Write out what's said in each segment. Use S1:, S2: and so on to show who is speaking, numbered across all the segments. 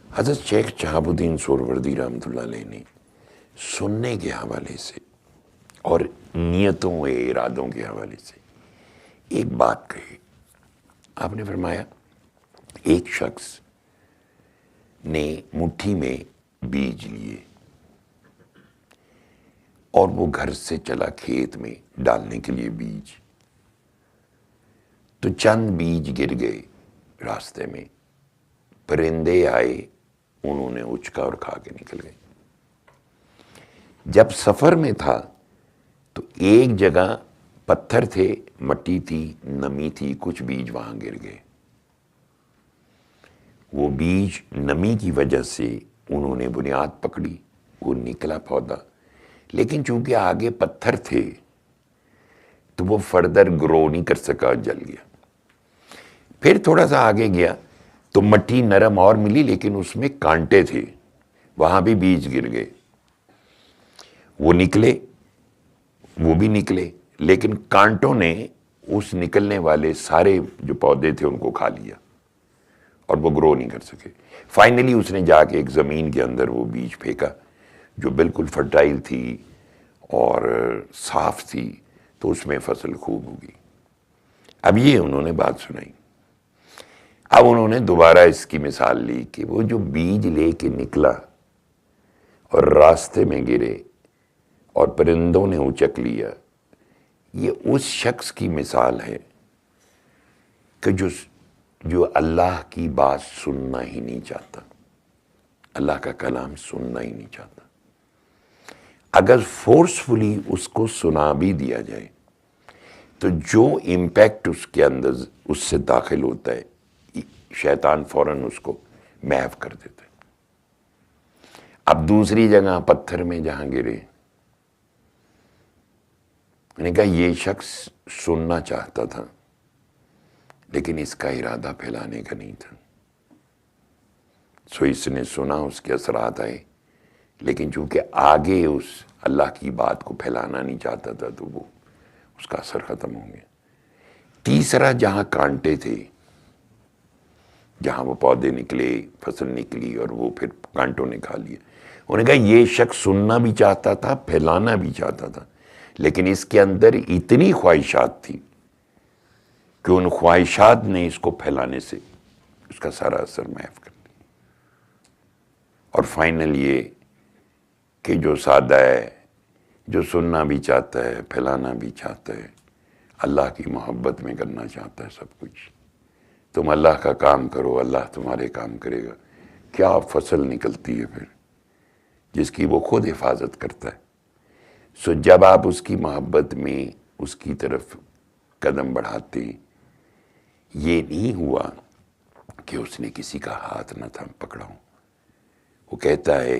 S1: حضرت شیخ شہاب الدین سہروردی رحمۃ اللہ علیہ نے سننے کے حوالے سے اور نیتوں و ارادوں کے حوالے سے ایک بات کہی. آپ نے فرمایا ایک شخص نے مٹھی میں بیج لیے اور وہ گھر سے چلا کھیت میں ڈالنے کے لیے بیج، تو چند بیج گر گئے راستے میں، پرندے آئے، انہوں نے اچکا اور کھا کے نکل گئے. جب سفر میں تھا تو ایک جگہ پتھر تھے، مٹی تھی، نمی تھی، کچھ بیج وہاں گر گئے. وہ بیج نمی کی وجہ سے انہوں نے بنیاد پکڑی، وہ نکلا پودا، لیکن چونکہ آگے پتھر تھے تو وہ فردر گرو نہیں کر سکا، جل گیا. پھر تھوڑا سا آگے گیا تو مٹی نرم اور ملی، لیکن اس میں کانٹے تھے، وہاں بھی بیج گر گئے. وہ نکلے، وہ بھی نکلے، لیکن کانٹوں نے اس نکلنے والے سارے جو پودے تھے ان کو کھا لیا اور وہ گرو نہیں کر سکے. فائنلی اس نے جا کے ایک زمین کے اندر وہ بیج پھینکا جو بالکل فرٹائل تھی اور صاف تھی، تو اس میں فصل خوب ہوگی. اب یہ انہوں نے بات سنائی. اب انہوں نے دوبارہ اس کی مثال لی کہ وہ جو بیج لے کے نکلا اور راستے میں گرے اور پرندوں نے اچک لیا، یہ اس شخص کی مثال ہے کہ جو اللہ کی بات سننا ہی نہیں چاہتا، اللہ کا کلام سننا ہی نہیں چاہتا. اگر فورسفلی اس کو سنا بھی دیا جائے تو جو امپیکٹ اس کے اندر اس سے داخل ہوتا ہے، شیطان فوراً اس کو محو کر دیتا ہے. اب دوسری جگہ پتھر میں جہاں گرے، میں نے کہا یہ شخص سننا چاہتا تھا لیکن اس کا ارادہ پھیلانے کا نہیں تھا. سو اس نے سنا، اس کے اثرات آئے، لیکن چونکہ آگے اس اللہ کی بات کو پھیلانا نہیں چاہتا تھا تو وہ اس کا اثر ختم ہو گیا. تیسرا جہاں کانٹے تھے، جہاں وہ پودے نکلے، فصل نکلی اور وہ پھر کانٹوں نے کھا لیا. انہوں نے کہا یہ شخص سننا بھی چاہتا تھا، پھیلانا بھی چاہتا تھا، لیکن اس کے اندر اتنی خواہشات تھی کہ ان خواہشات نے اس کو پھیلانے سے اس کا سارا اثر محو کر دیا. اور فائنل یہ کہ جو سادہ ہے، جو سننا بھی چاہتا ہے، پھیلانا بھی چاہتا ہے، اللہ کی محبت میں کرنا چاہتا ہے سب کچھ، تم اللہ کا کام کرو، اللہ تمہارے کام کرے گا. کیا فصل نکلتی ہے پھر جس کی وہ خود حفاظت کرتا ہے. سو جب آپ اس کی محبت میں اس کی طرف قدم بڑھاتے، یہ نہیں ہوا کہ اس نے کسی کا ہاتھ نہ تھام پکڑا ہو. وہ کہتا ہے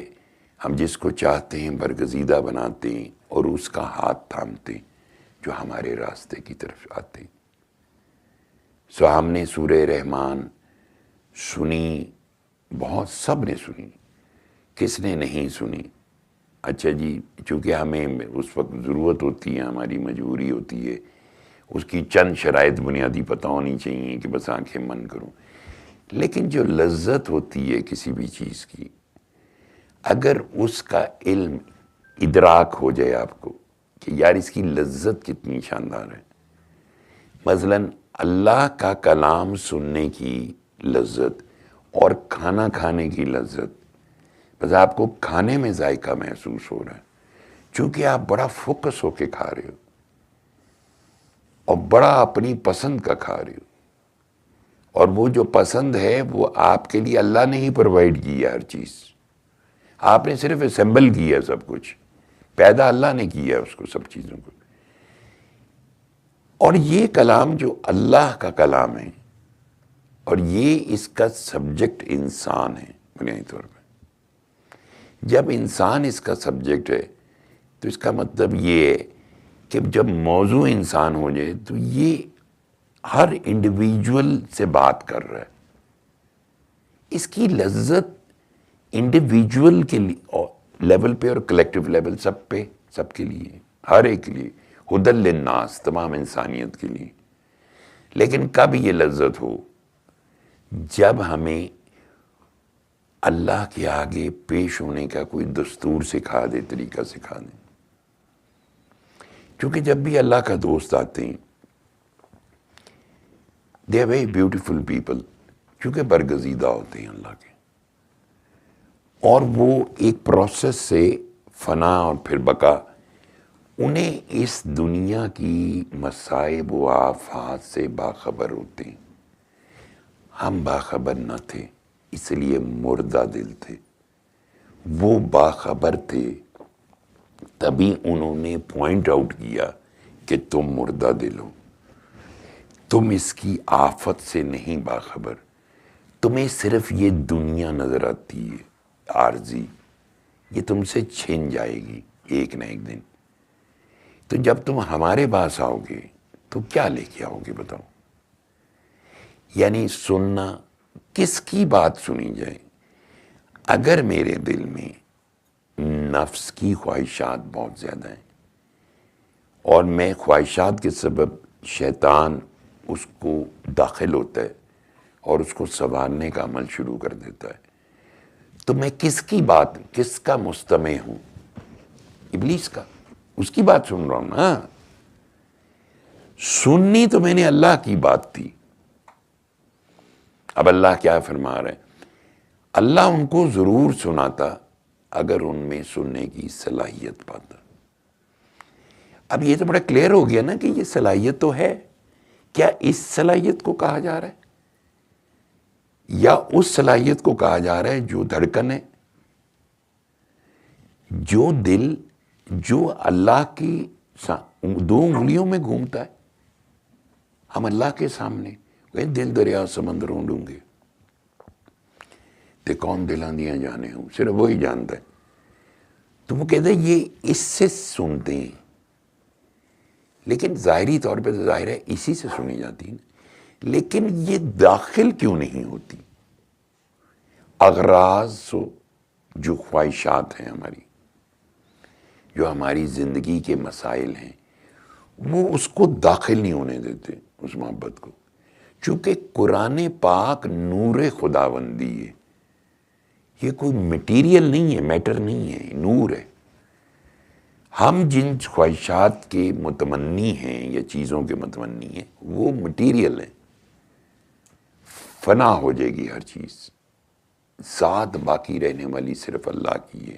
S1: ہم جس کو چاہتے ہیں برگزیدہ بناتے ہیں اور اس کا ہاتھ تھامتے ہیں جو ہمارے راستے کی طرف آتے ہیں. سو ہم نے سورہ رحمان سنی، بہت سب نے سنی، کس نے نہیں سنی؟ اچھا جی، چونکہ ہمیں اس وقت ضرورت ہوتی ہے، ہماری مجبوری ہوتی ہے، اس کی چند شرائط بنیادی پتہ ہونی چاہیے کہ بس آنکھیں بند کروں. لیکن جو لذت ہوتی ہے کسی بھی چیز کی، اگر اس کا علم ادراک ہو جائے آپ کو کہ یار اس کی لذت کتنی شاندار ہے. مثلاً اللہ کا کلام سننے کی لذت اور کھانا کھانے کی لذت، بس آپ کو کھانے میں ذائقہ محسوس ہو رہا ہے چونکہ آپ بڑا فوکس ہو کے کھا رہے ہو اور بڑا اپنی پسند کا کھا رہے ہو، اور وہ جو پسند ہے وہ آپ کے لیے اللہ نے ہی پرووائڈ کی ہے. ہر چیز آپ نے صرف اسمبل کی ہے، سب کچھ پیدا اللہ نے کیا ہے اس کو، سب چیزوں کو. اور یہ کلام جو اللہ کا کلام ہے اور یہ اس کا سبجیکٹ انسان ہے بنیادی طور پہ. جب انسان اس کا سبجیکٹ ہے تو اس کا مطلب یہ ہے کہ جب موضوع انسان ہو جائے تو یہ ہر انڈیویجول سے بات کر رہا ہے. اس کی لذت انڈیویجول کے لیول پہ اور کلیکٹیو لیول سب پہ، سب کے لیے، ہر ایک کے لیے، ہدی للناس، تمام انسانیت کے لیے. لیکن کب یہ لذت ہو؟ جب ہمیں اللہ کے آگے پیش ہونے کا کوئی دستور سکھا دے، طریقہ سکھا دے. کیونکہ جب بھی اللہ کا دوست آتے ہیں they are very beautiful people, کیونکہ برگزیدہ ہوتے ہیں اللہ کے، اور وہ ایک پروسیس سے فنا اور پھر بقا. انہیں اس دنیا کی مصائب و آفات سے باخبر ہوتے ہیں. ہم باخبر نہ تھے، اس لیے مردہ دل تھے. وہ باخبر تھے، تبھی انہوں نے پوائنٹ آؤٹ کیا کہ تم مردہ دل ہو، تم اس کی آفت سے نہیں باخبر، تمہیں صرف یہ دنیا نظر آتی ہے عارضی، یہ تم سے چھن جائے گی ایک نہ ایک دن. تو جب تم ہمارے پاس آؤ گے تو کیا لے کے آؤ گے بتاؤ؟ یعنی سننا، کس کی بات سنی جائے؟ اگر میرے دل میں نفس کی خواہشات بہت زیادہ ہیں اور میں خواہشات کے سبب شیطان اس کو داخل ہوتا ہے اور اس کو سنوارنے کا عمل شروع کر دیتا ہے، تو میں کس کی بات، کس کا مستمع ہوں؟ ابلیس کا، اس کی بات سن رہا ہوں نا. سننی تو میں نے اللہ کی بات تھی. اب اللہ کیا فرما رہے ہیں؟ اللہ ان کو ضرور سناتا اگر ان میں سننے کی صلاحیت پاتا. اب یہ تو بڑا کلیئر ہو گیا نا کہ یہ صلاحیت تو ہے. کیا اس صلاحیت کو کہا جا رہا ہے یا اس صلاحیت کو کہا جا رہا ہے جو دھڑکن ہے، جو دل، جو اللہ کی دو انگلیوں میں گھومتا ہے؟ ہم اللہ کے سامنے دل دریا سمندروں ڈونگے تے کون دلاں دیاں جانے ہوں، صرف وہی جانتا ہے. تو وہ کہتے ہیں یہ اس سے سنتے ہیں، لیکن ظاہری طور پہ تو ظاہر ہے اسی سے سنی جاتی ہے، لیکن یہ داخل کیوں نہیں ہوتی؟ اغراض جو خواہشات ہیں ہماری، جو ہماری زندگی کے مسائل ہیں، وہ اس کو داخل نہیں ہونے دیتے اس محبت کو. چونکہ قرآن پاک نور خداوندی ہے، یہ کوئی مٹیریل نہیں ہے، میٹر نہیں ہے، نور ہے. ہم جن خواہشات کے متمنی ہیں یا چیزوں کے متمنی ہیں وہ مٹیریل ہیں، فنا ہو جائے گی ہر چیز، ذات باقی رہنے والی صرف اللہ کی ہے.